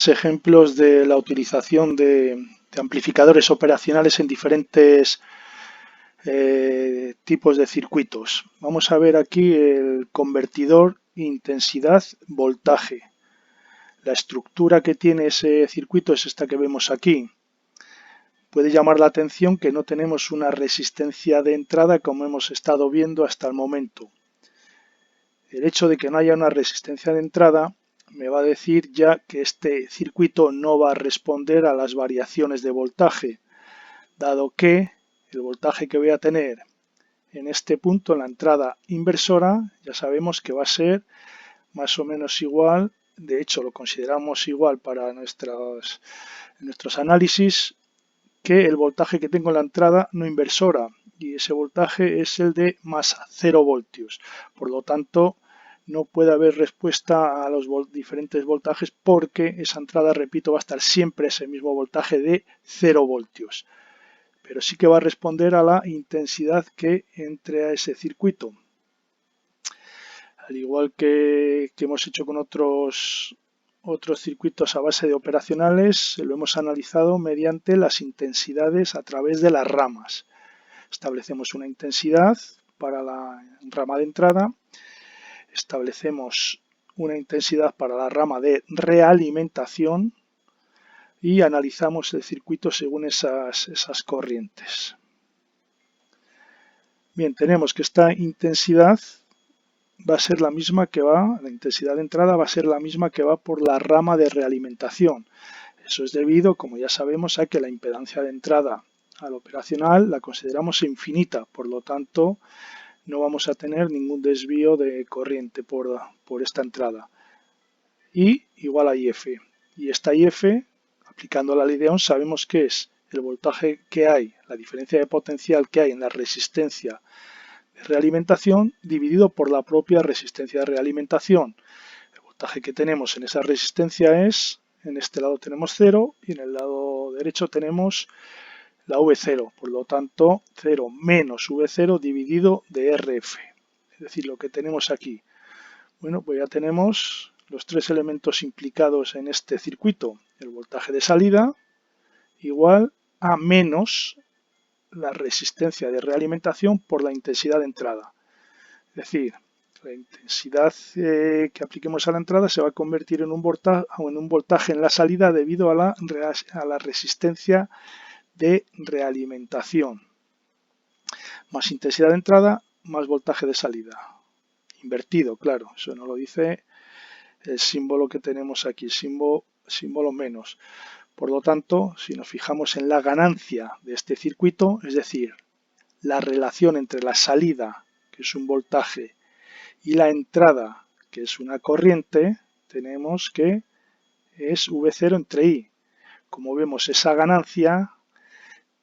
Ejemplos de la utilización de amplificadores operacionales en diferentes tipos de circuitos. Vamos a ver aquí el convertidor intensidad-voltaje. La estructura que tiene ese circuito es esta que vemos aquí. Puede llamar la atención que no tenemos una resistencia de entrada como hemos estado viendo hasta el momento. El hecho de que no haya una resistencia de entrada me va a decir ya que este circuito no va a responder a las variaciones de voltaje, dado que el voltaje que voy a tener en este punto, en la entrada inversora, ya sabemos que va a ser más o menos igual, de hecho lo consideramos igual para nuestros análisis, que el voltaje que tengo en la entrada no inversora, y ese voltaje es el de más 0 voltios. Por lo tanto, no puede haber respuesta a los diferentes voltajes porque esa entrada, repito, va a estar siempre ese mismo voltaje de 0 voltios. Pero sí que va a responder a la intensidad que entre a ese circuito. Al igual que hemos hecho con otros circuitos a base de operacionales, lo hemos analizado mediante las intensidades a través de las ramas. Establecemos una intensidad para la rama de entrada, establecemos una intensidad para la rama de realimentación y analizamos el circuito según esas corrientes. Bien, tenemos que esta intensidad va a ser la misma que la intensidad de entrada va a ser la misma que va por la rama de realimentación. Eso es debido, como ya sabemos, a que la impedancia de entrada al operacional la consideramos infinita, por lo tanto no vamos a tener ningún desvío de corriente por esta entrada. I igual a IF. Y esta IF, aplicando la ley de Ohm, sabemos que es el voltaje que hay, la diferencia de potencial que hay en la resistencia de realimentación dividido por la propia resistencia de realimentación. El voltaje que tenemos en esa resistencia es, en este lado tenemos 0 y en el lado derecho tenemos la V0, por lo tanto 0 menos V0 dividido de RF, es decir, lo que tenemos aquí. Bueno, pues ya tenemos los tres elementos implicados en este circuito. El voltaje de salida igual a menos la resistencia de realimentación por la intensidad de entrada. Es decir, la intensidad que apliquemos a la entrada se va a convertir en un voltaje en la salida debido a la resistencia de realimentación. Más intensidad de entrada, más voltaje de salida. Invertido, claro, eso no lo dice el símbolo que tenemos aquí, símbolo menos. Por lo tanto, si nos fijamos en la ganancia de este circuito, es decir, la relación entre la salida, que es un voltaje, y la entrada, que es una corriente, tenemos que es V0 entre I. Como vemos, esa ganancia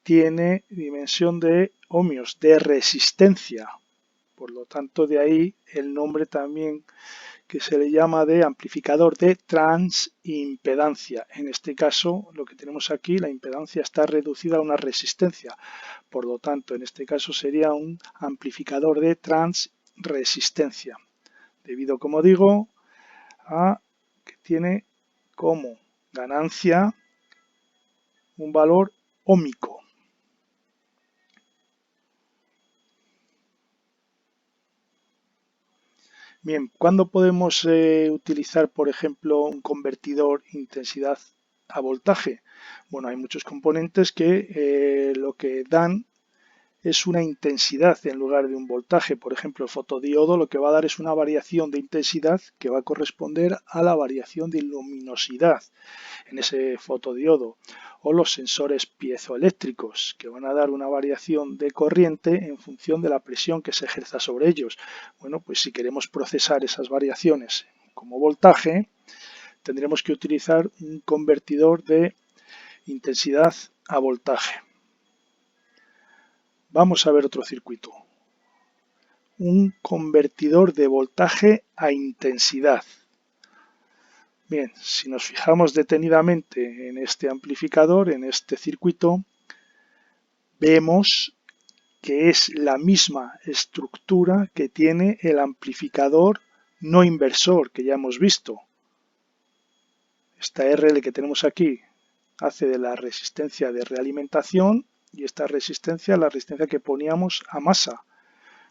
tiene dimensión de ohmios, de resistencia. Por lo tanto, de ahí el nombre también que se le llama de amplificador de transimpedancia. En este caso, lo que tenemos aquí, la impedancia está reducida a una resistencia. Por lo tanto, en este caso sería un amplificador de transresistencia. Debido, como digo, a que tiene como ganancia un valor óhmico. Bien, ¿cuándo podemos utilizar, por ejemplo, un convertidor intensidad a voltaje? Bueno, hay muchos componentes que lo que dan es una intensidad en lugar de un voltaje. Por ejemplo, el fotodiodo lo que va a dar es una variación de intensidad que va a corresponder a la variación de luminosidad en ese fotodiodo. O los sensores piezoeléctricos, que van a dar una variación de corriente en función de la presión que se ejerza sobre ellos. Bueno, pues si queremos procesar esas variaciones como voltaje, tendremos que utilizar un convertidor de intensidad a voltaje. Vamos a ver otro circuito. Un convertidor de voltaje a intensidad. Bien, si nos fijamos detenidamente en este amplificador, en este circuito, vemos que es la misma estructura que tiene el amplificador no inversor que ya hemos visto. esta RL que tenemos aquí hace de la resistencia de realimentación y esta resistencia la resistencia que poníamos a masa.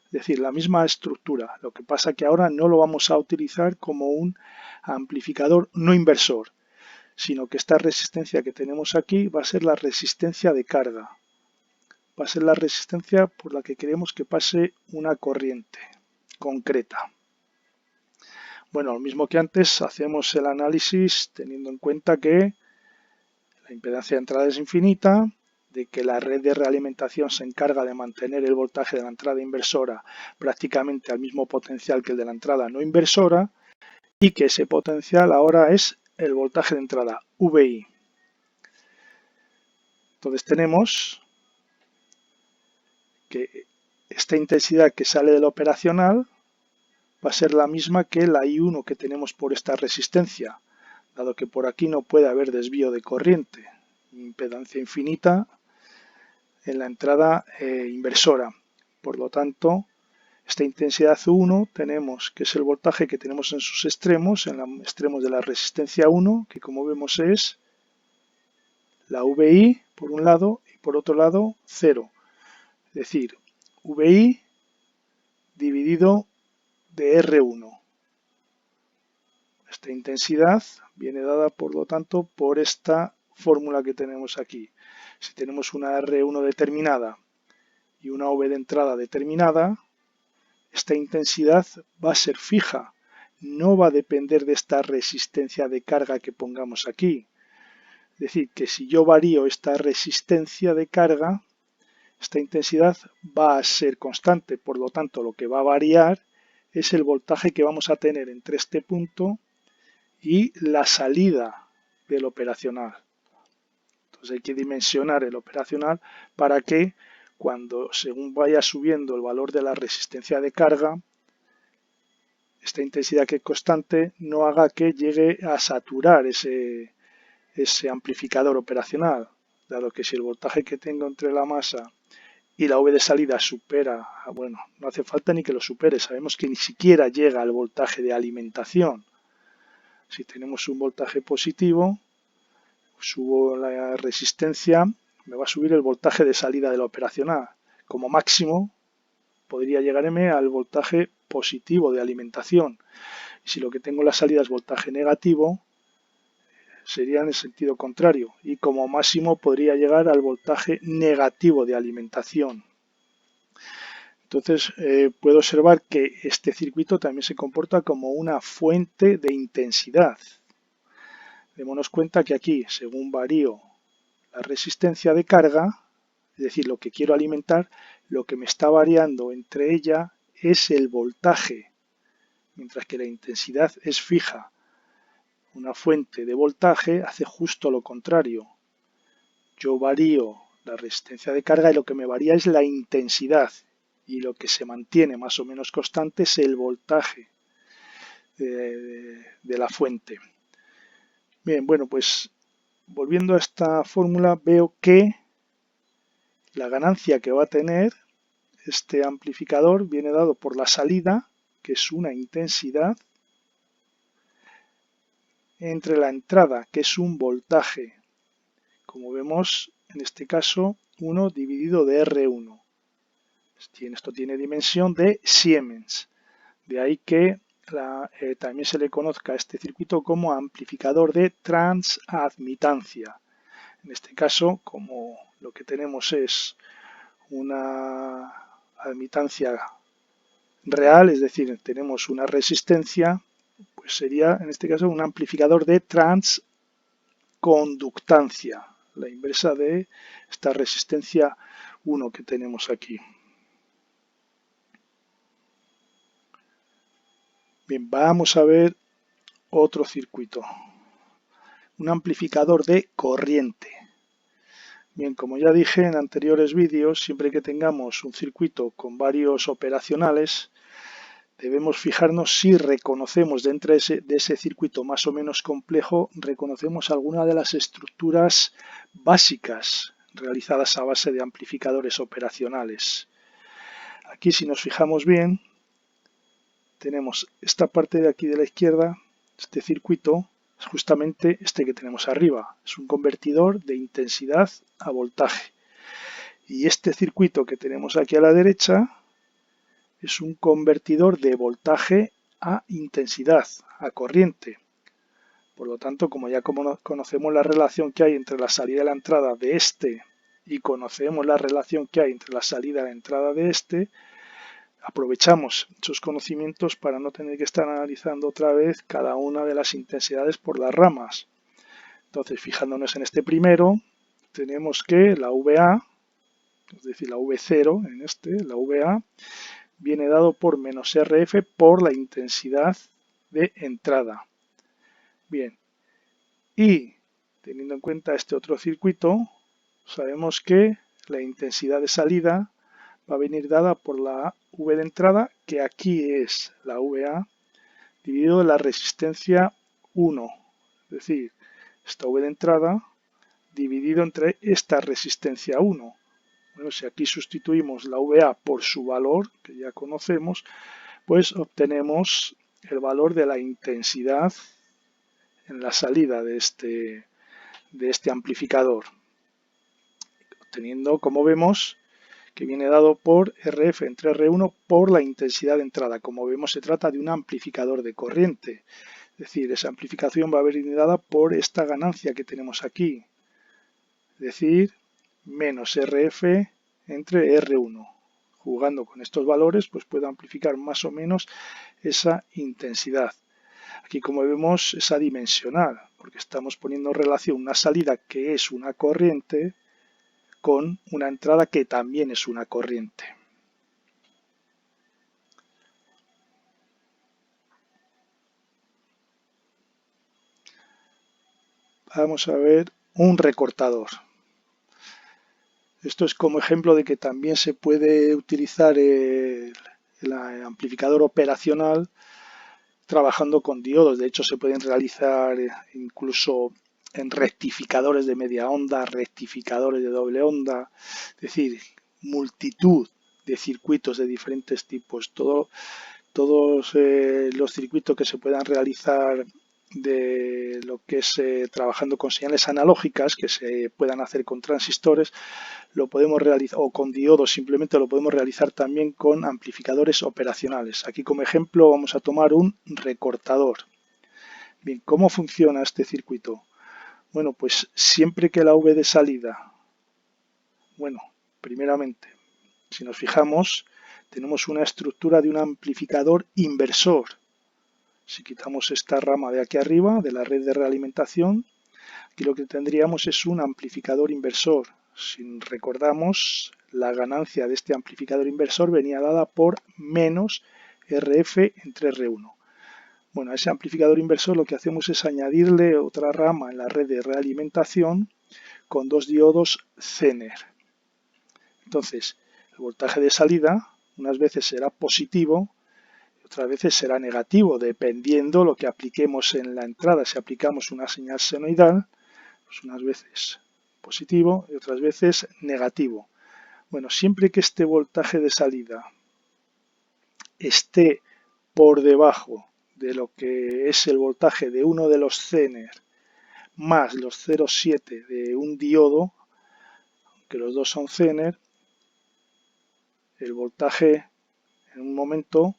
Es decir, la misma estructura. Lo que pasa que ahora no lo vamos a utilizar como un amplificador no inversor, sino que esta resistencia que tenemos aquí va a ser la resistencia de carga. Va a ser la resistencia por la que queremos que pase una corriente concreta. Bueno, lo mismo que antes, hacemos el análisis teniendo en cuenta que la impedancia de entrada es infinita, de que la red de realimentación se encarga de mantener el voltaje de la entrada inversora prácticamente al mismo potencial que el de la entrada no inversora y que ese potencial ahora es el voltaje de entrada, VI. Entonces tenemos que esta intensidad que sale del operacional va a ser la misma que la I1 que tenemos por esta resistencia, dado que por aquí no puede haber desvío de corriente, impedancia infinita en la entrada inversora. Por lo tanto, esta intensidad 1 tenemos que es el voltaje que tenemos en sus extremos, en los extremos de la resistencia 1, que como vemos es la VI por un lado y por otro lado 0. Es decir, VI dividido de R1. Esta intensidad viene dada, por lo tanto, por esta fórmula que tenemos aquí. Si tenemos una R1 determinada y una V de entrada determinada, esta intensidad va a ser fija, no va a depender de esta resistencia de carga que pongamos aquí. Es decir, que si yo varío esta resistencia de carga, esta intensidad va a ser constante, por lo tanto lo que va a variar es el voltaje que vamos a tener entre este punto y la salida del operacional. Entonces hay que dimensionar el operacional para que cuando según vaya subiendo el valor de la resistencia de carga, esta intensidad que es constante no haga que llegue a saturar ese amplificador operacional, dado que si el voltaje que tengo entre la masa y la V de salida supera, bueno, no hace falta ni que lo supere, sabemos que ni siquiera llega al voltaje de alimentación. Si tenemos un voltaje positivo, subo la resistencia, me va a subir el voltaje de salida de la operacional. Como máximo, podría llegarme al voltaje positivo de alimentación. Y si lo que tengo en la salida es voltaje negativo, sería en el sentido contrario. Y como máximo podría llegar al voltaje negativo de alimentación. Entonces puedo observar que este circuito también se comporta como una fuente de intensidad. Démonos cuenta que aquí, según varío la resistencia de carga, es decir, lo que quiero alimentar, lo que me está variando entre ella es el voltaje, mientras que la intensidad es fija. Una fuente de voltaje hace justo lo contrario. Yo varío la resistencia de carga y lo que me varía es la intensidad. Y lo que se mantiene más o menos constante es el voltaje de la fuente. Bien, bueno, pues volviendo a esta fórmula veo que la ganancia que va a tener este amplificador viene dado por la salida, que es una intensidad, entre la entrada, que es un voltaje. Como vemos, en este caso, 1 dividido de R1. Esto tiene dimensión de Siemens. De ahí que también se le conozca a este circuito como amplificador de transadmitancia. En este caso, como lo que tenemos es una admitancia real, es decir, tenemos una resistencia, pues sería en este caso un amplificador de transconductancia, la inversa de esta resistencia 1 que tenemos aquí. Bien, vamos a ver otro circuito, un amplificador de corriente. Bien, como ya dije en anteriores vídeos, siempre que tengamos un circuito con varios operacionales, debemos fijarnos si reconocemos dentro de ese circuito más o menos complejo, reconocemos alguna de las estructuras básicas realizadas a base de amplificadores operacionales. Aquí, si nos fijamos bien, tenemos esta parte de aquí de la izquierda, este circuito, Es justamente este que tenemos arriba. Es un convertidor de intensidad a voltaje. Y este circuito que tenemos aquí a la derecha es un convertidor de voltaje a intensidad, a corriente. Por lo tanto, como ya conocemos la relación que hay entre la salida y la entrada de este y conocemos la relación que hay entre la salida y la entrada de este, aprovechamos esos conocimientos para no tener que estar analizando otra vez cada una de las intensidades por las ramas. Entonces, fijándonos en este primero, tenemos que la VA, es decir, la V0 en este, la VA, viene dado por menos RF por la intensidad de entrada. Bien, y teniendo en cuenta este otro circuito, sabemos que la intensidad de salida va a venir dada por la V de entrada, que aquí es la VA, dividido la resistencia 1, es decir, esta V de entrada dividido entre esta resistencia 1. Bueno, si aquí sustituimos la VA por su valor, que ya conocemos, pues obtenemos el valor de la intensidad en la salida de este amplificador, obteniendo, como vemos, que viene dado por RF entre R1 por la intensidad de entrada. Como vemos, se trata de un amplificador de corriente. Es decir, esa amplificación va a venir dada por esta ganancia que tenemos aquí. Es decir, menos RF entre R1. Jugando con estos valores, pues puedo amplificar más o menos esa intensidad. Aquí, como vemos, es adimensional, porque estamos poniendo en relación una salida que es una corriente con una entrada que también es una corriente. Vamos a ver un recortador. Esto es como ejemplo de que también se puede utilizar el amplificador operacional trabajando con diodos. De hecho, se pueden realizar incluso en rectificadores de media onda, rectificadores de doble onda, es decir, multitud de circuitos de diferentes tipos. Todos los circuitos que se puedan realizar de lo que es trabajando con señales analógicas que se puedan hacer con transistores, lo podemos realizar, o con diodos simplemente lo podemos realizar también con amplificadores operacionales. Aquí como ejemplo vamos a tomar un recortador. Bien, ¿cómo funciona este circuito? Bueno, pues siempre que la V de salida, bueno, primeramente, si nos fijamos, tenemos una estructura de un amplificador inversor. Si quitamos esta rama de aquí arriba, de la red de realimentación, aquí lo que tendríamos es un amplificador inversor. Si recordamos, la ganancia de este amplificador inversor venía dada por menos RF entre R1. Bueno, a ese amplificador inversor lo que hacemos es añadirle otra rama en la red de realimentación con dos diodos Zener. Entonces, el voltaje de salida unas veces será positivo, otras veces será negativo, dependiendo lo que apliquemos en la entrada. Si aplicamos una señal senoidal, pues unas veces positivo y otras veces negativo. Bueno, siempre que este voltaje de salida esté por debajo de lo que es el voltaje de uno de los Zener más los 0,7 de un diodo, aunque los dos son Zener, el voltaje en un momento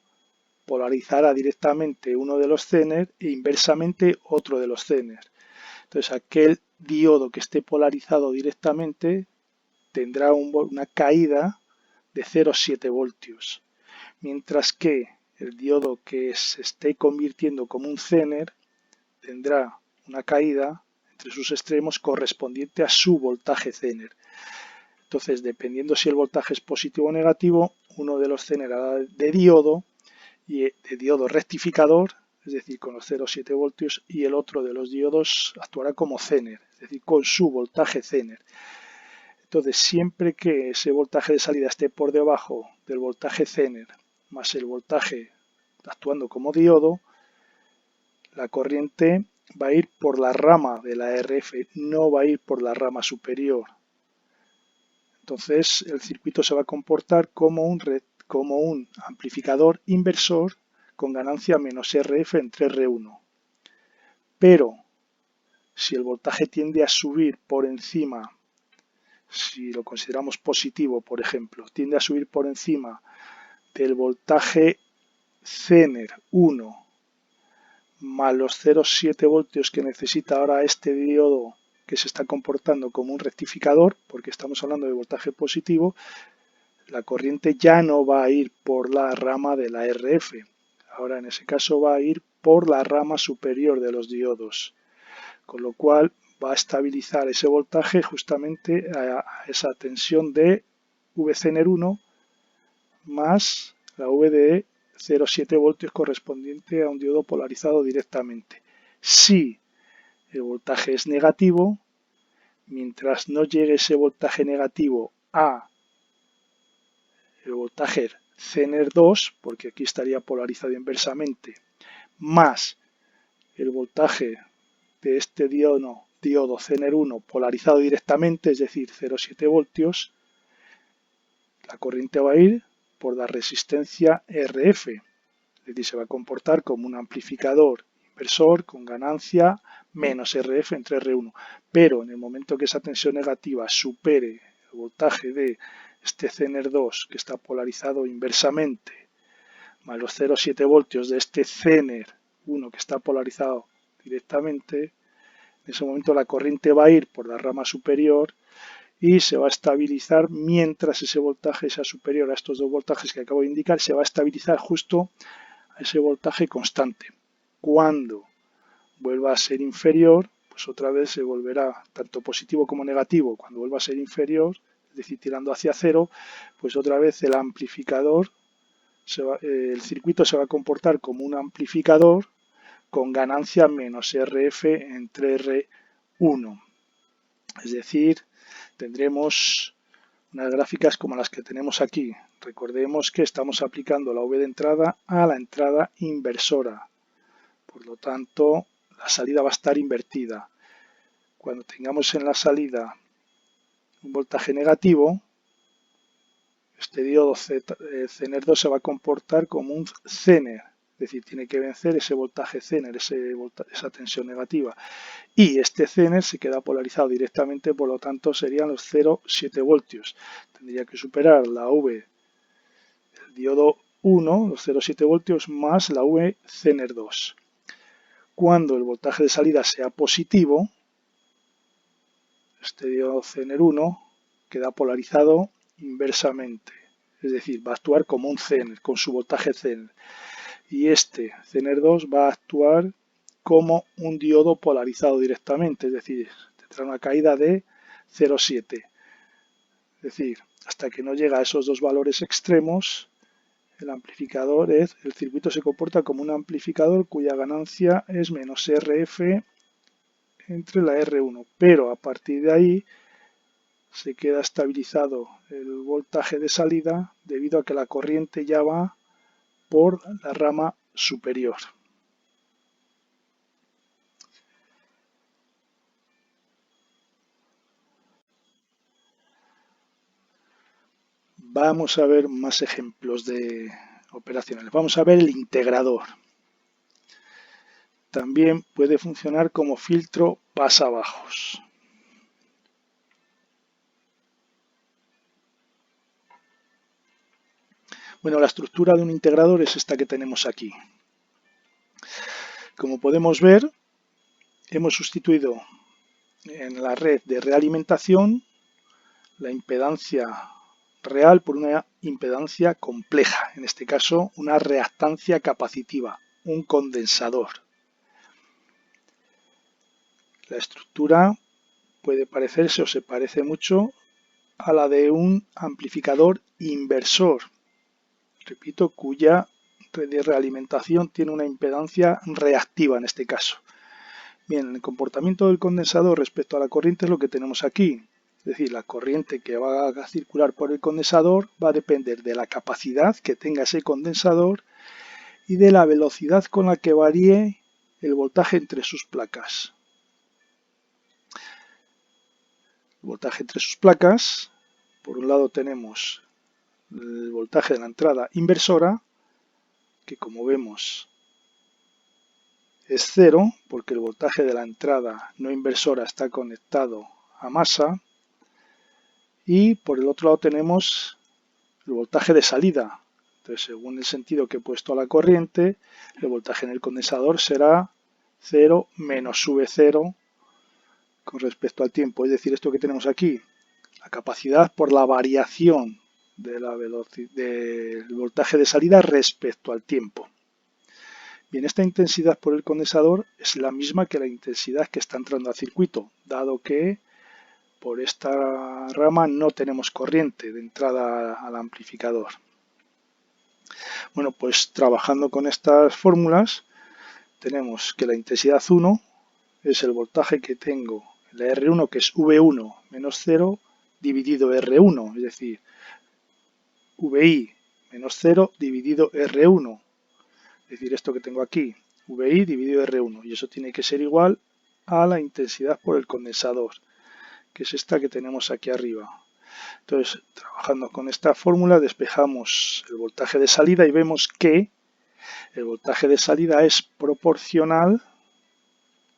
polarizará directamente uno de los Zener e inversamente otro de los Zener. Entonces aquel diodo que esté polarizado directamente tendrá una caída de 0,7 voltios, mientras que el diodo que se esté convirtiendo como un Zener tendrá una caída entre sus extremos correspondiente a su voltaje Zener. Entonces, dependiendo si el voltaje es positivo o negativo, uno de los Zener hará de diodo y de diodo rectificador, es decir, con los 0,7 voltios, y el otro de los diodos actuará como Zener, es decir, con su voltaje Zener. Entonces, siempre que ese voltaje de salida esté por debajo del voltaje Zener más el voltaje actuando como diodo, la corriente va a ir por la rama de la RF, no va a ir por la rama superior. Entonces, el circuito se va a comportar como un amplificador inversor con ganancia menos RF entre R1. Pero si el voltaje tiende a subir por encima, si lo consideramos positivo, por ejemplo, tiende a subir por encima del voltaje Zener 1 más los 0,7 voltios que necesita ahora este diodo que se está comportando como un rectificador, porque estamos hablando de voltaje positivo, la corriente ya no va a ir por la rama de la RF. Ahora en ese caso va a ir por la rama superior de los diodos, con lo cual va a estabilizar ese voltaje justamente a esa tensión de VCNR 1 más la VDE 0,7 voltios correspondiente a un diodo polarizado directamente. Si el voltaje es negativo, mientras no llegue ese voltaje negativo a el voltaje Zener 2, porque aquí estaría polarizado inversamente, más el voltaje de este diodo Zener 1 polarizado directamente, es decir, 0,7 voltios, la corriente va a ir por la resistencia RF, es decir, se va a comportar como un amplificador inversor con ganancia menos RF entre R1. Pero en el momento que esa tensión negativa supere el voltaje de este Zener 2 que está polarizado inversamente, más los 0,7 voltios de este Zener 1 que está polarizado directamente, en ese momento la corriente va a ir por la rama superior y se va a estabilizar mientras ese voltaje sea superior a estos dos voltajes que acabo de indicar, se va a estabilizar justo a ese voltaje constante. Cuando vuelva a ser inferior, pues otra vez se volverá tanto positivo como negativo. Cuando vuelva a ser inferior, es decir, tirando hacia cero, pues otra vez el amplificador, el circuito se va a comportar como un amplificador con ganancia menos RF entre R1. Es decir, tendremos unas gráficas como las que tenemos aquí. Recordemos que estamos aplicando la V de entrada a la entrada inversora. Por lo tanto, la salida va a estar invertida. Cuando tengamos en la salida un voltaje negativo, este diodo Zener 2 se va a comportar como un Zener. Es decir, tiene que vencer ese voltaje Zener, esa tensión negativa. Y este Zener se queda polarizado directamente, por lo tanto serían los 0,7 voltios. Tendría que superar la V del diodo 1, los 0,7 voltios, más la V Zener 2. Cuando el voltaje de salida sea positivo, este diodo Zener 1 queda polarizado inversamente. Es decir, va a actuar como un Zener, con su voltaje Zener. Y este Zener 2 va a actuar como un diodo polarizado directamente, es decir, tendrá una caída de 0,7. Es decir, hasta que no llega a esos dos valores extremos, el circuito se comporta como un amplificador cuya ganancia es menos RF entre la R1. Pero a partir de ahí se queda estabilizado el voltaje de salida debido a que la corriente ya va por la rama superior. Vamos a ver más ejemplos de operaciones. Vamos a ver el integrador. También puede funcionar como filtro pasabajos. Bueno, la estructura de un integrador es esta que tenemos aquí. Como podemos ver, hemos sustituido en la red de realimentación la impedancia real por una impedancia compleja, en este caso una reactancia capacitiva, un condensador. La estructura puede parecerse o se parece mucho a la de un amplificador inversor, repito, cuya red de realimentación tiene una impedancia reactiva en este caso. Bien, el comportamiento del condensador respecto a la corriente es lo que tenemos aquí. Es decir, la corriente que va a circular por el condensador va a depender de la capacidad que tenga ese condensador y de la velocidad con la que varíe el voltaje entre sus placas. El voltaje entre sus placas, por un lado tenemos el voltaje de la entrada inversora, que como vemos es 0 porque el voltaje de la entrada no inversora está conectado a masa. Y por el otro lado tenemos el voltaje de salida. Entonces, según el sentido que he puesto a la corriente, el voltaje en el condensador será 0 menos V0 con respecto al tiempo. Es decir, esto que tenemos aquí, la capacidad por la variación de la del voltaje de salida respecto al tiempo. Bien, esta intensidad por el condensador es la misma que la intensidad que está entrando al circuito, dado que por esta rama no tenemos corriente de entrada al amplificador. Bueno, pues trabajando con estas fórmulas tenemos que la intensidad 1 es el voltaje que tengo en la R1, que es V1 menos 0 dividido R1, es decir, VI menos 0 dividido R1. Es decir, esto que tengo aquí, VI dividido R1, y eso tiene que ser igual a la intensidad por el condensador, que es esta que tenemos aquí arriba. Entonces, trabajando con esta fórmula, despejamos el voltaje de salida y vemos que el voltaje de salida es proporcional,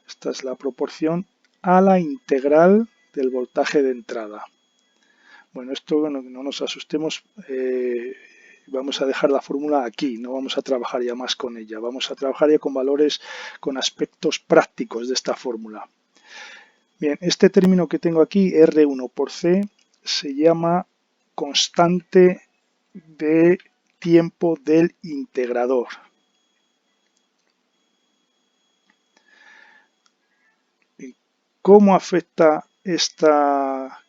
esta es la proporción, a la integral del voltaje de entrada. Bueno, esto bueno, no nos asustemos, vamos a dejar la fórmula aquí, no vamos a trabajar ya más con ella, vamos a trabajar ya con valores, con aspectos prácticos de esta fórmula. Bien, este término que tengo aquí, R1 por C, se llama constante de tiempo del integrador. ¿Cómo afecta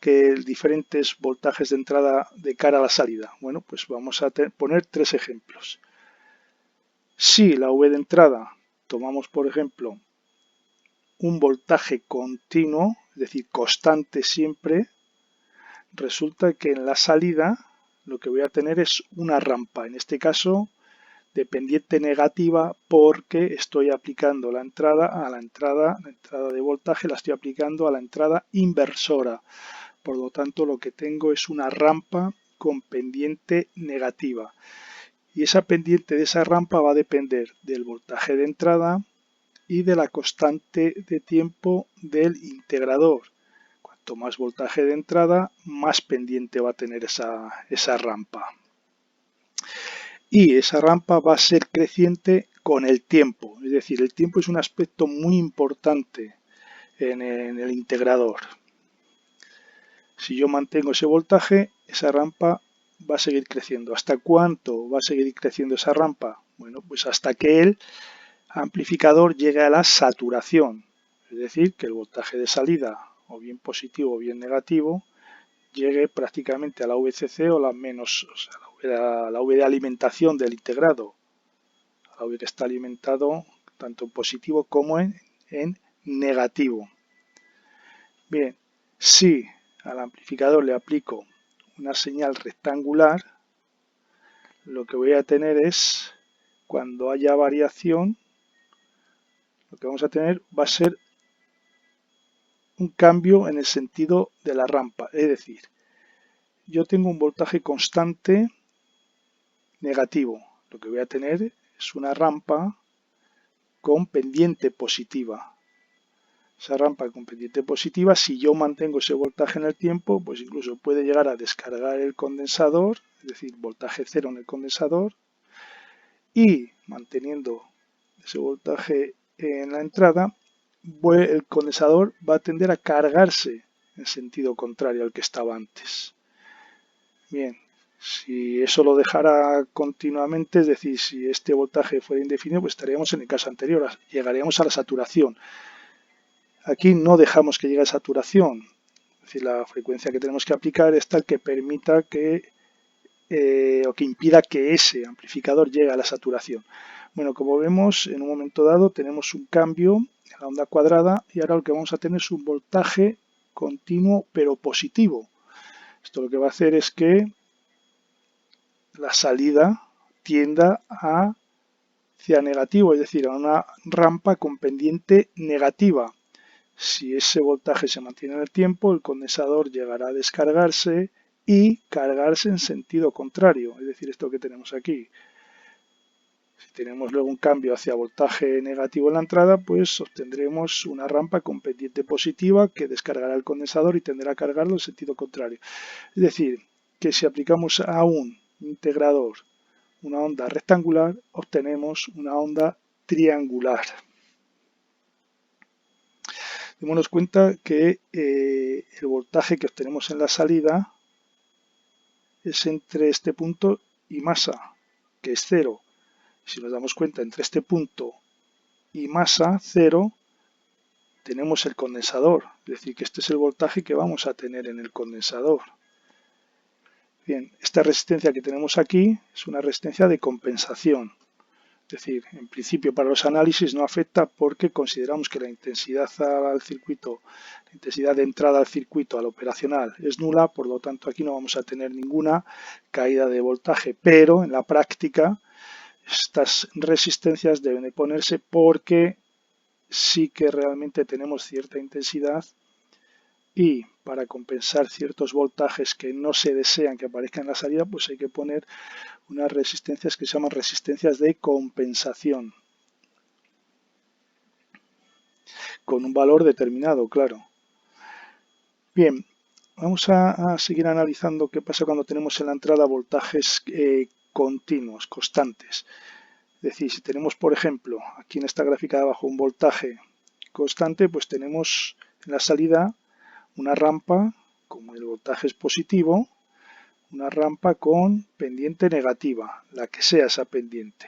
que diferentes voltajes de entrada de cara a la salida? Bueno, pues vamos a poner tres ejemplos. Si la V de entrada tomamos, por ejemplo, un voltaje continuo, es decir, constante siempre, resulta que en la salida lo que voy a tener es una rampa, en este caso dependiente negativa, porque estoy aplicando la entrada de voltaje la estoy aplicando a la entrada inversora. Por lo tanto, lo que tengo es una rampa con pendiente negativa. Y esa pendiente de esa rampa va a depender del voltaje de entrada y de la constante de tiempo del integrador. Cuanto más voltaje de entrada, más pendiente va a tener esa rampa. Y esa rampa va a ser creciente con el tiempo. Es decir, el tiempo es un aspecto muy importante en el integrador. Si yo mantengo ese voltaje, esa rampa va a seguir creciendo. ¿Hasta cuánto va a seguir creciendo esa rampa? Bueno, pues hasta que el amplificador llegue a la saturación. Es decir, que el voltaje de salida, o bien positivo o bien negativo, llegue prácticamente a la VCC o la menos, o sea, la V de alimentación del integrado, la V que está alimentado tanto en positivo como en negativo. Bien, si al amplificador le aplico una señal rectangular, lo que voy a tener es, cuando haya variación, lo que vamos a tener va a ser un cambio en el sentido de la rampa, es decir, yo tengo un voltaje constante negativo. Lo que voy a tener es una rampa con pendiente positiva. Esa rampa con pendiente positiva, si yo mantengo ese voltaje en el tiempo, pues incluso puede llegar a descargar el condensador, es decir, voltaje cero en el condensador, y manteniendo ese voltaje en la entrada, el condensador va a tender a cargarse en sentido contrario al que estaba antes. Bien, si eso lo dejara continuamente, es decir, si este voltaje fuera indefinido, pues estaríamos en el caso anterior, llegaríamos a la saturación. Aquí no dejamos que llegue a saturación, es decir, la frecuencia que tenemos que aplicar es tal que permita o que impida que ese amplificador llegue a la saturación. Bueno, como vemos, en un momento dado tenemos un cambio en la onda cuadrada y ahora lo que vamos a tener es un voltaje continuo pero positivo. Esto lo que va a hacer es que la salida tienda hacia negativo, es decir, a una rampa con pendiente negativa. Si ese voltaje se mantiene en el tiempo, el condensador llegará a descargarse y cargarse en sentido contrario, es decir, esto que tenemos aquí. Si tenemos luego un cambio hacia voltaje negativo en la entrada, pues obtendremos una rampa con pendiente positiva que descargará el condensador y tenderá a cargarlo en sentido contrario. Es decir, que si aplicamos a un integrador una onda rectangular, obtenemos una onda triangular. Démonos cuenta que el voltaje que obtenemos en la salida es entre este punto y masa, que es 0. Si nos damos cuenta, entre este punto y masa 0, tenemos el condensador. Es decir, que este es el voltaje que vamos a tener en el condensador. Bien, esta resistencia que tenemos aquí es una resistencia de compensación. Es decir, en principio para los análisis no afecta porque consideramos que la intensidad al circuito, la intensidad de entrada al circuito, al operacional, es nula, por lo tanto aquí no vamos a tener ninguna caída de voltaje, pero en la práctica estas resistencias deben de ponerse porque sí que realmente tenemos cierta intensidad y para compensar ciertos voltajes que no se desean que aparezcan en la salida, pues hay que poner unas resistencias que se llaman resistencias de compensación, con un valor determinado, claro. Bien, vamos a seguir analizando qué pasa cuando tenemos en la entrada voltajes continuos, constantes. Es decir, si tenemos, por ejemplo, aquí en esta gráfica de abajo un voltaje constante, pues tenemos en la salida una rampa, como el voltaje es positivo, una rampa con pendiente negativa, la que sea esa pendiente.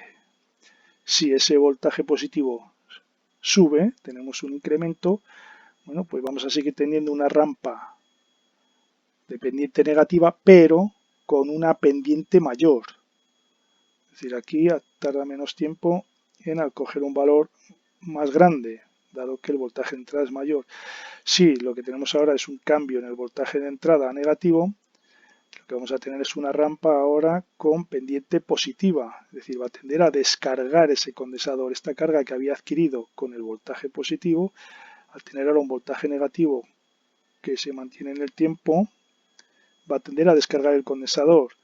Si ese voltaje positivo sube, tenemos un incremento, bueno, pues vamos a seguir teniendo una rampa de pendiente negativa, pero con una pendiente mayor. Es decir, aquí tarda menos tiempo en al coger un valor más grande, dado que el voltaje de entrada es mayor. Si lo que tenemos ahora es un cambio en el voltaje de entrada a negativo, lo que vamos a tener es una rampa ahora con pendiente positiva, es decir, va a tender a descargar ese condensador, esta carga que había adquirido con el voltaje positivo, al tener ahora un voltaje negativo que se mantiene en el tiempo, va a tender a descargar el condensador.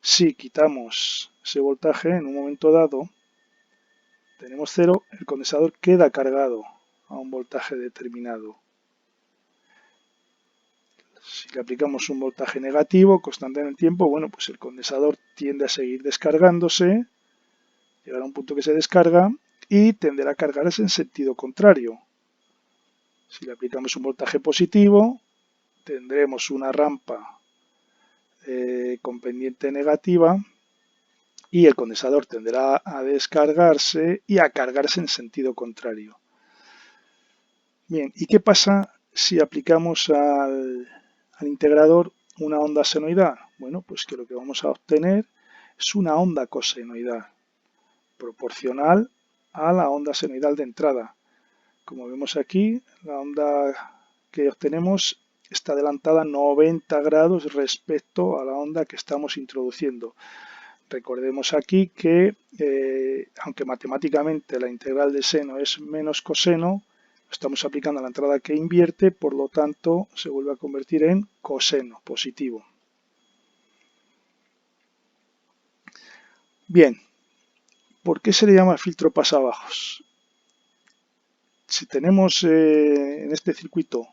Si quitamos ese voltaje en un momento dado, tenemos 0, el condensador queda cargado a un voltaje determinado. Si le aplicamos un voltaje negativo constante en el tiempo, bueno, pues el condensador tiende a seguir descargándose, llegará a un punto que se descarga y tenderá a cargarse en sentido contrario. Si le aplicamos un voltaje positivo, tendremos una rampa con pendiente negativa y el condensador tenderá a descargarse y a cargarse en sentido contrario. Bien, ¿y qué pasa si aplicamos al integrador una onda senoidal? Bueno, pues que lo que vamos a obtener es una onda cosenoidal, proporcional a la onda senoidal de entrada. Como vemos aquí, la onda que obtenemos está adelantada 90 grados respecto a la onda que estamos introduciendo. Recordemos aquí que, aunque matemáticamente la integral de seno es menos coseno, estamos aplicando a la entrada que invierte, por lo tanto se vuelve a convertir en coseno positivo. Bien, ¿por qué se le llama filtro pasabajos? Si tenemos en este circuito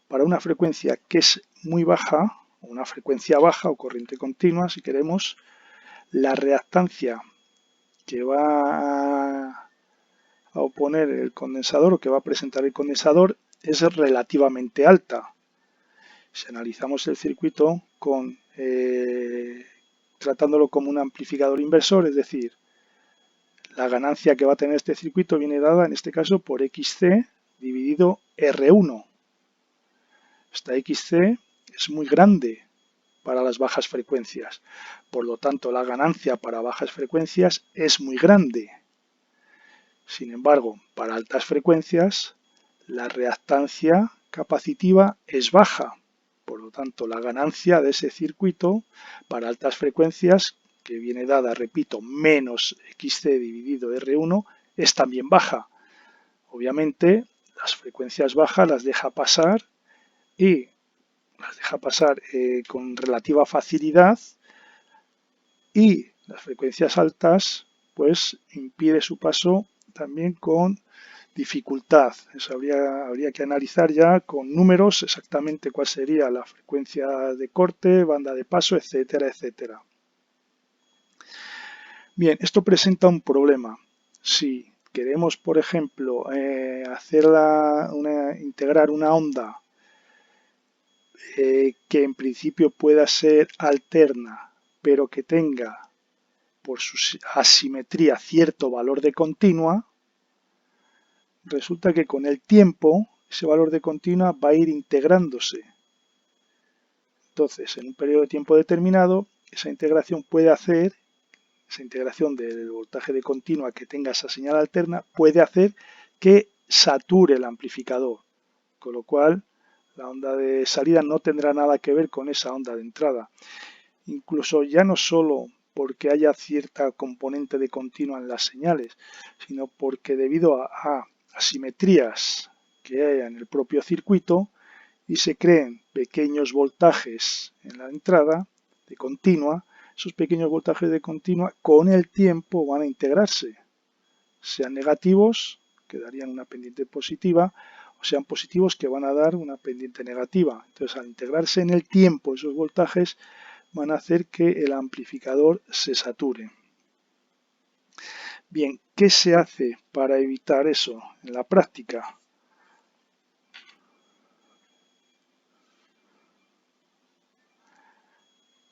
para una frecuencia que es muy baja, una frecuencia baja o corriente continua, si queremos, la reactancia que va a oponer el condensador o que va a presentar el condensador es relativamente alta. Si analizamos el circuito tratándolo como un amplificador inversor, es decir, la ganancia que va a tener este circuito viene dada en este caso por XC dividido R1. Esta XC es muy grande para las bajas frecuencias, por lo tanto la ganancia para bajas frecuencias es muy grande. Sin embargo, para altas frecuencias la reactancia capacitiva es baja, por lo tanto la ganancia de ese circuito para altas frecuencias, que viene dada, repito, menos XC dividido R1, es también baja. Obviamente las frecuencias bajas las deja pasar y las deja pasar con relativa facilidad, y las frecuencias altas pues impide su paso también con dificultad. Eso habría que analizar ya con números exactamente cuál sería la frecuencia de corte, banda de paso, etcétera, etcétera. Bien, esto presenta un problema. Si queremos, por ejemplo, integrar una onda que en principio pueda ser alterna, pero que tenga por su asimetría cierto valor de continua, resulta que con el tiempo ese valor de continua va a ir integrándose. Entonces, en un periodo de tiempo determinado, esa integración del voltaje de continua que tenga esa señal alterna, puede hacer que sature el amplificador, con lo cual la onda de salida no tendrá nada que ver con esa onda de entrada. Incluso ya no solo porque haya cierta componente de continua en las señales, sino porque debido a asimetrías que hay en el propio circuito y se creen pequeños voltajes en la entrada de continua, esos pequeños voltajes de continua con el tiempo van a integrarse, sean negativos, que darían una pendiente positiva, o sean positivos, que van a dar una pendiente negativa. Entonces, al integrarse en el tiempo esos voltajes, van a hacer que el amplificador se sature. Bien, ¿qué se hace para evitar eso en la práctica?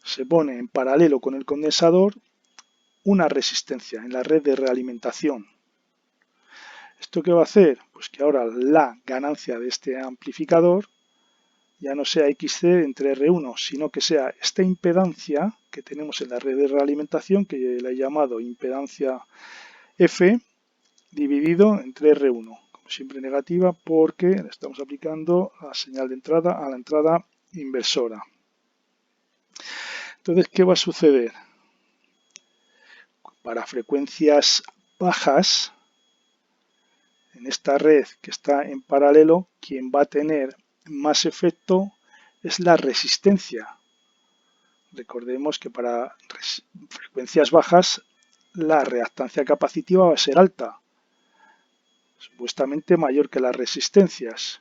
Se pone en paralelo con el condensador una resistencia en la red de realimentación. ¿Esto qué va a hacer? Pues que ahora la ganancia de este amplificador ya no sea XC entre R1, sino que sea esta impedancia que tenemos en la red de realimentación, que la he llamado impedancia F, dividido entre R1, como siempre negativa, porque le estamos aplicando la señal de entrada a la entrada inversora. Entonces, ¿qué va a suceder? Para frecuencias bajas, en esta red que está en paralelo, quien va a tener más efecto es la resistencia. Recordemos que para frecuencias bajas la reactancia capacitiva va a ser alta, supuestamente mayor que las resistencias.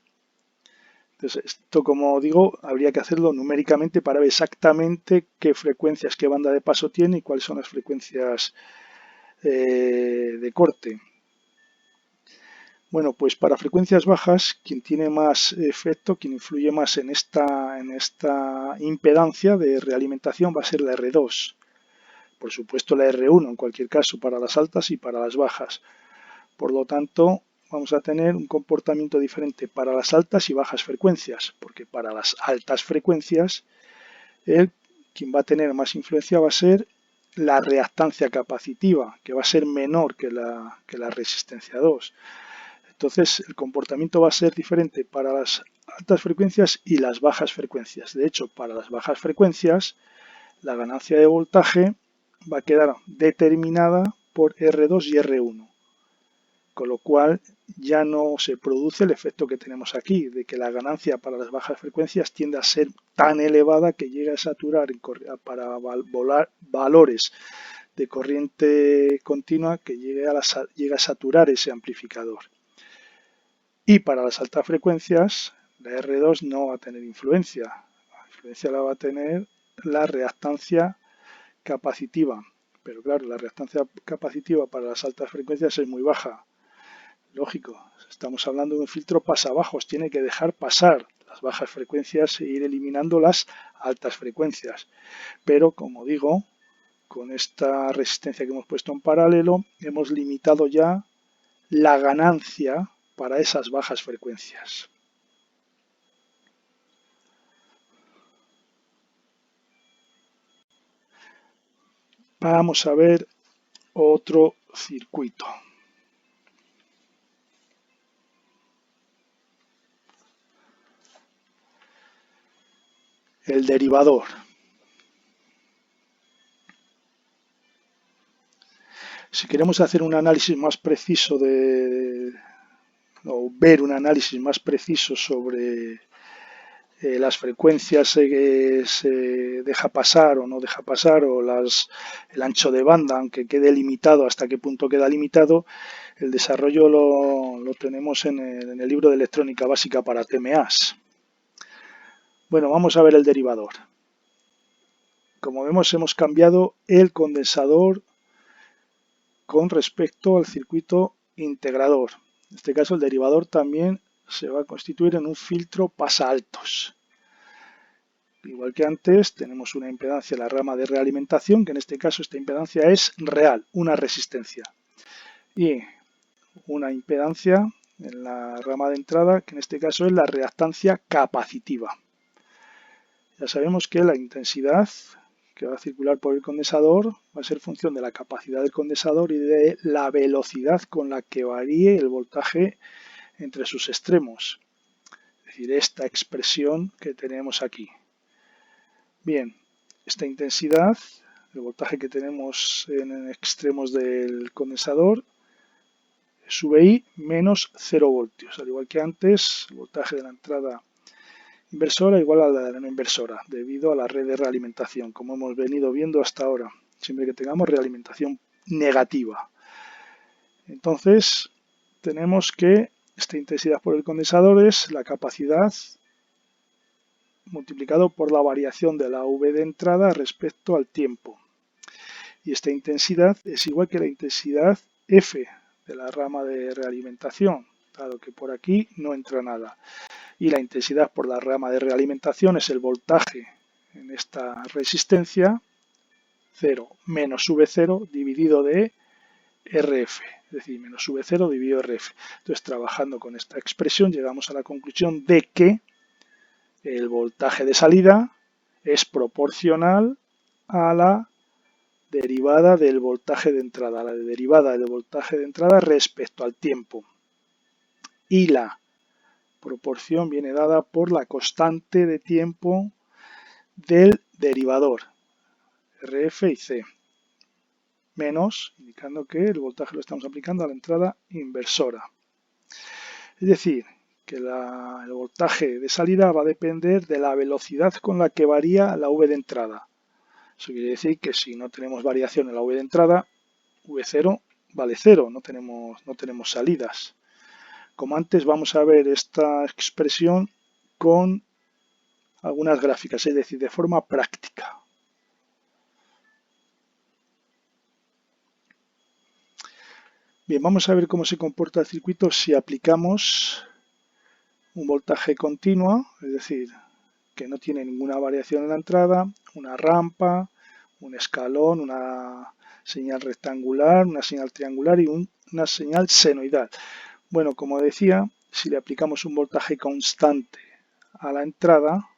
Entonces, esto, como digo, habría que hacerlo numéricamente para ver exactamente qué frecuencias, qué banda de paso tiene y cuáles son las frecuencias de corte. Bueno, pues para frecuencias bajas, quien tiene más efecto, quien influye más en esta impedancia de realimentación va a ser la R2. Por supuesto la R1 en cualquier caso para las altas y para las bajas. Por lo tanto, vamos a tener un comportamiento diferente para las altas y bajas frecuencias, porque para las altas frecuencias, quien va a tener más influencia va a ser la reactancia capacitiva, que va a ser menor que la resistencia 2. Entonces, el comportamiento va a ser diferente para las altas frecuencias y las bajas frecuencias. De hecho, para las bajas frecuencias, la ganancia de voltaje va a quedar determinada por R2 y R1. Con lo cual, ya no se produce el efecto que tenemos aquí, de que la ganancia para las bajas frecuencias tiende a ser tan elevada que llega a saturar para valores de corriente continua que llega a saturar ese amplificador. Y para las altas frecuencias, la R2 no va a tener influencia. La influencia la va a tener la reactancia capacitiva. Pero claro, la reactancia capacitiva para las altas frecuencias es muy baja. Lógico, estamos hablando de un filtro pasabajos. Tiene que dejar pasar las bajas frecuencias e ir eliminando las altas frecuencias. Pero, como digo, con esta resistencia que hemos puesto en paralelo, hemos limitado ya la ganancia para esas bajas frecuencias. Vamos a ver otro circuito. El derivador. Si queremos hacer un análisis más preciso o ver un análisis más preciso sobre las frecuencias se deja pasar o no deja pasar, o el ancho de banda, aunque quede limitado, hasta qué punto queda limitado, el desarrollo lo tenemos en el libro de electrónica básica para TMAs. Bueno, vamos a ver el derivador. Como vemos, hemos cambiado el condensador con respecto al circuito integrador. En este caso, el derivador también se va a constituir en un filtro pasaaltos. Igual que antes, tenemos una impedancia en la rama de realimentación, que en este caso esta impedancia es real, una resistencia. Y una impedancia en la rama de entrada, que en este caso es la reactancia capacitiva. Ya sabemos que la intensidad que va a circular por el condensador va a ser función de la capacidad del condensador y de la velocidad con la que varíe el voltaje entre sus extremos. Es decir, esta expresión que tenemos aquí. Bien, esta intensidad, el voltaje que tenemos en extremos del condensador, es VI menos 0 voltios. Al igual que antes, el voltaje de la entrada inversora igual a la de la no inversora, debido a la red de realimentación, como hemos venido viendo hasta ahora, siempre que tengamos realimentación negativa. Entonces, tenemos que esta intensidad por el condensador es la capacidad multiplicado por la variación de la V de entrada respecto al tiempo. Y esta intensidad es igual que la intensidad F de la rama de realimentación, dado que por aquí no entra nada. Y la intensidad por la rama de realimentación es el voltaje en esta resistencia, 0 menos V0 dividido de RF, es decir, menos V0 dividido RF. Entonces, trabajando con esta expresión, llegamos a la conclusión de que el voltaje de salida es proporcional a la derivada del voltaje de entrada, la derivada del voltaje de entrada respecto al tiempo. Y la proporción viene dada por la constante de tiempo del derivador, RF y C, menos, indicando que el voltaje lo estamos aplicando a la entrada inversora. Es decir, que el voltaje de salida va a depender de la velocidad con la que varía la V de entrada. Eso quiere decir que si no tenemos variación en la V de entrada, V0 vale 0, no tenemos salidas. Como antes, vamos a ver esta expresión con algunas gráficas, es decir, de forma práctica. Bien, vamos a ver cómo se comporta el circuito si aplicamos un voltaje continuo, es decir, que no tiene ninguna variación en la entrada, una rampa, un escalón, una señal rectangular, una señal triangular y una señal senoidal. Bueno, como decía, si le aplicamos un voltaje constante a la entrada,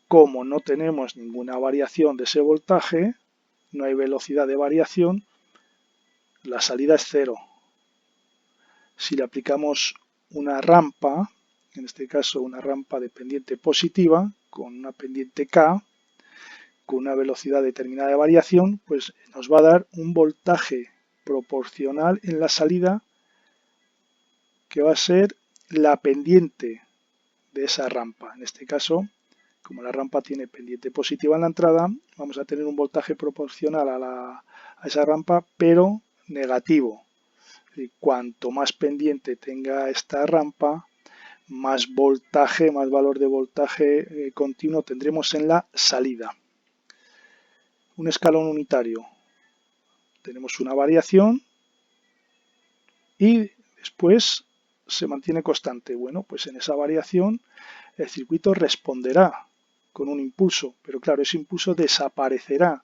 como no tenemos ninguna variación de ese voltaje, no hay velocidad de variación, la salida es 0. Si le aplicamos una rampa, en este caso una rampa de pendiente positiva, con una pendiente K, con una velocidad determinada de variación, pues nos va a dar un voltaje proporcional en la salida que va a ser la pendiente de esa rampa. En este caso, como la rampa tiene pendiente positiva en la entrada, vamos a tener un voltaje proporcional a esa rampa, pero negativo. Y cuanto más pendiente tenga esta rampa, más voltaje, más valor de voltaje continuo tendremos en la salida. Un escalón unitario. Tenemos una variación y después se mantiene constante. Bueno, pues en esa variación el circuito responderá con un impulso, pero claro, ese impulso desaparecerá,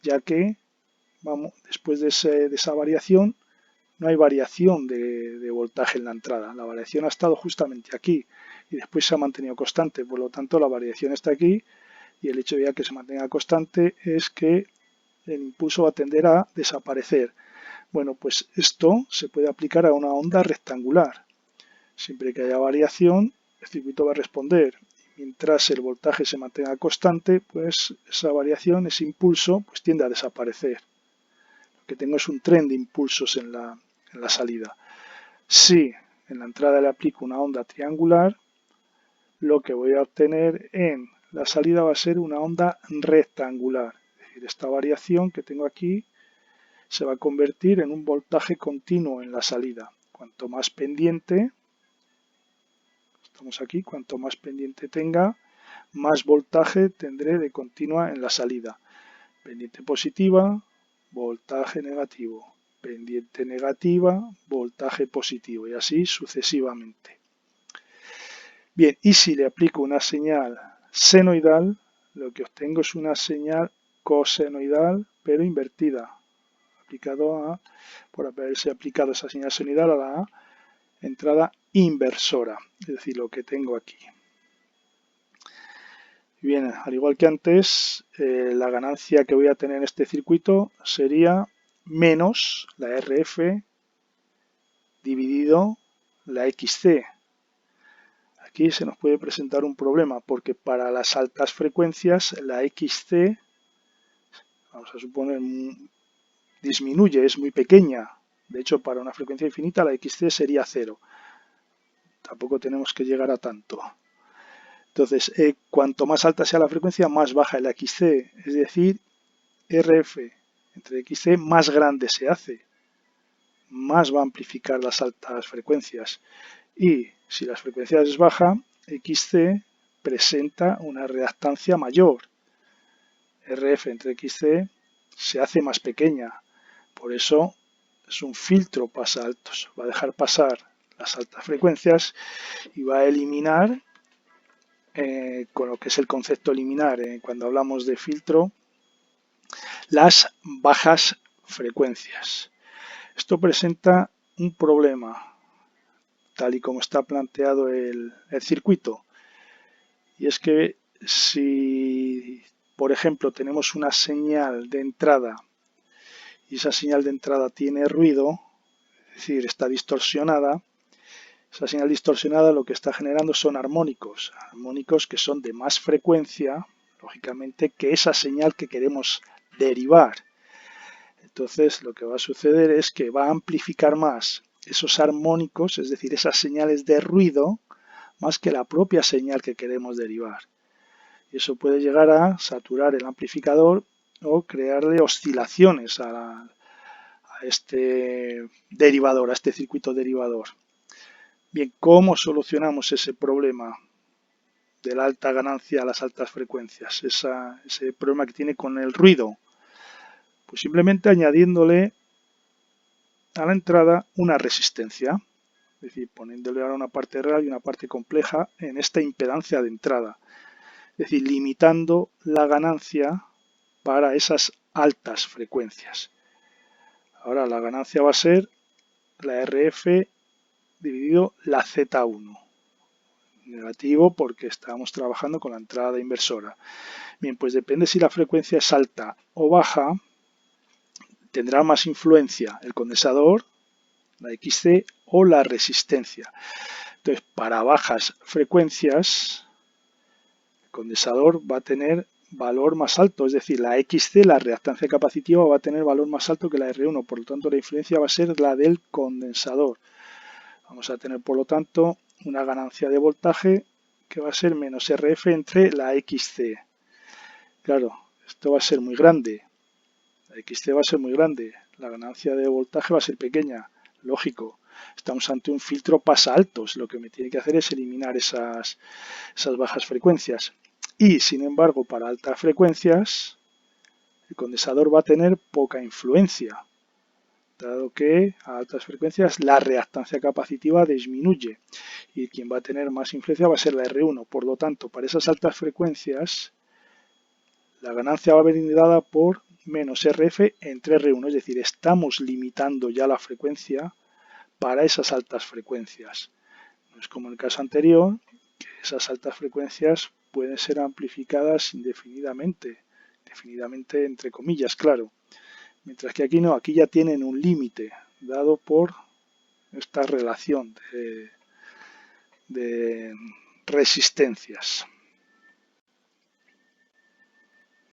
ya que después de esa variación no hay variación de voltaje en la entrada. La variación ha estado justamente aquí y después se ha mantenido constante. Por lo tanto, la variación está aquí y el hecho de que se mantenga constante es que el impulso va a tender a desaparecer. Bueno, pues esto se puede aplicar a una onda rectangular. Siempre que haya variación, el circuito va a responder. Mientras el voltaje se mantenga constante, pues esa variación, ese impulso, pues tiende a desaparecer. Lo que tengo es un tren de impulsos en la salida. Si en la entrada le aplico una onda triangular, lo que voy a obtener en la salida va a ser una onda rectangular. Es decir, esta variación que tengo aquí se va a convertir en un voltaje continuo en la salida. Cuanto más pendiente, estamos aquí, cuanto más pendiente tenga, más voltaje tendré de continua en la salida. Pendiente positiva, voltaje negativo. Pendiente negativa, voltaje positivo y así sucesivamente. Bien, y si le aplico una señal senoidal, lo que obtengo es una señal cosenoidal pero invertida, por haberse aplicado esa señal senoidal a la entrada inversora, es decir, lo que tengo aquí. Bien, al igual que antes, la ganancia que voy a tener en este circuito sería menos la RF dividido la XC. Aquí se nos puede presentar un problema porque para las altas frecuencias la XC, vamos a suponer, disminuye, es muy pequeña. De hecho, para una frecuencia infinita la XC sería 0. Tampoco tenemos que llegar a tanto. Entonces, cuanto más alta sea la frecuencia, más baja el XC. Es decir, RF entre XC más grande se hace. Más va a amplificar las altas frecuencias. Y si la frecuencia es baja, XC presenta una reactancia mayor. RF entre XC se hace más pequeña. Por eso es un filtro pasaltos. Va a dejar pasar las altas frecuencias y va a eliminar, con lo que es el concepto eliminar cuando hablamos de filtro, las bajas frecuencias. Esto presenta un problema, tal y como está planteado el circuito. Y es que si, por ejemplo, tenemos una señal de entrada y esa señal de entrada tiene ruido, es decir, está distorsionada, esa señal distorsionada lo que está generando son armónicos que son de más frecuencia, lógicamente, que esa señal que queremos derivar. Entonces, lo que va a suceder es que va a amplificar más esos armónicos, es decir, esas señales de ruido, más que la propia señal que queremos derivar. Y eso puede llegar a saturar el amplificador o crearle oscilaciones a este derivador, a este circuito derivador. Bien, ¿cómo solucionamos ese problema de la alta ganancia a las altas frecuencias? Ese problema que tiene con el ruido. Pues simplemente añadiéndole a la entrada una resistencia. Es decir, poniéndole ahora una parte real y una parte compleja en esta impedancia de entrada. Es decir, limitando la ganancia para esas altas frecuencias. Ahora la ganancia va a ser la RF dividido la Z1. Negativo porque estamos trabajando con la entrada inversora. Bien, pues depende si la frecuencia es alta o baja, tendrá más influencia el condensador, la XC o la resistencia. Entonces, para bajas frecuencias, el condensador va a tener valor más alto, es decir, la XC, la reactancia capacitiva, va a tener valor más alto que la R1, por lo tanto la influencia va a ser la del condensador. Vamos a tener, por lo tanto, una ganancia de voltaje que va a ser menos RF entre la XC. Claro, esto va a ser muy grande. La XC va a ser muy grande. La ganancia de voltaje va a ser pequeña. Lógico. Estamos ante un filtro pasaltos. Lo que me tiene que hacer es eliminar esas bajas frecuencias. Y, sin embargo, para altas frecuencias, el condensador va a tener poca influencia, dado que a altas frecuencias la reactancia capacitiva disminuye y quien va a tener más influencia va a ser la R1. Por lo tanto, para esas altas frecuencias, la ganancia va a venir dada por menos RF entre R1, es decir, estamos limitando ya la frecuencia para esas altas frecuencias. No es como en el caso anterior, que esas altas frecuencias pueden ser amplificadas indefinidamente entre comillas, claro. Mientras que aquí no, aquí ya tienen un límite dado por esta relación de resistencias.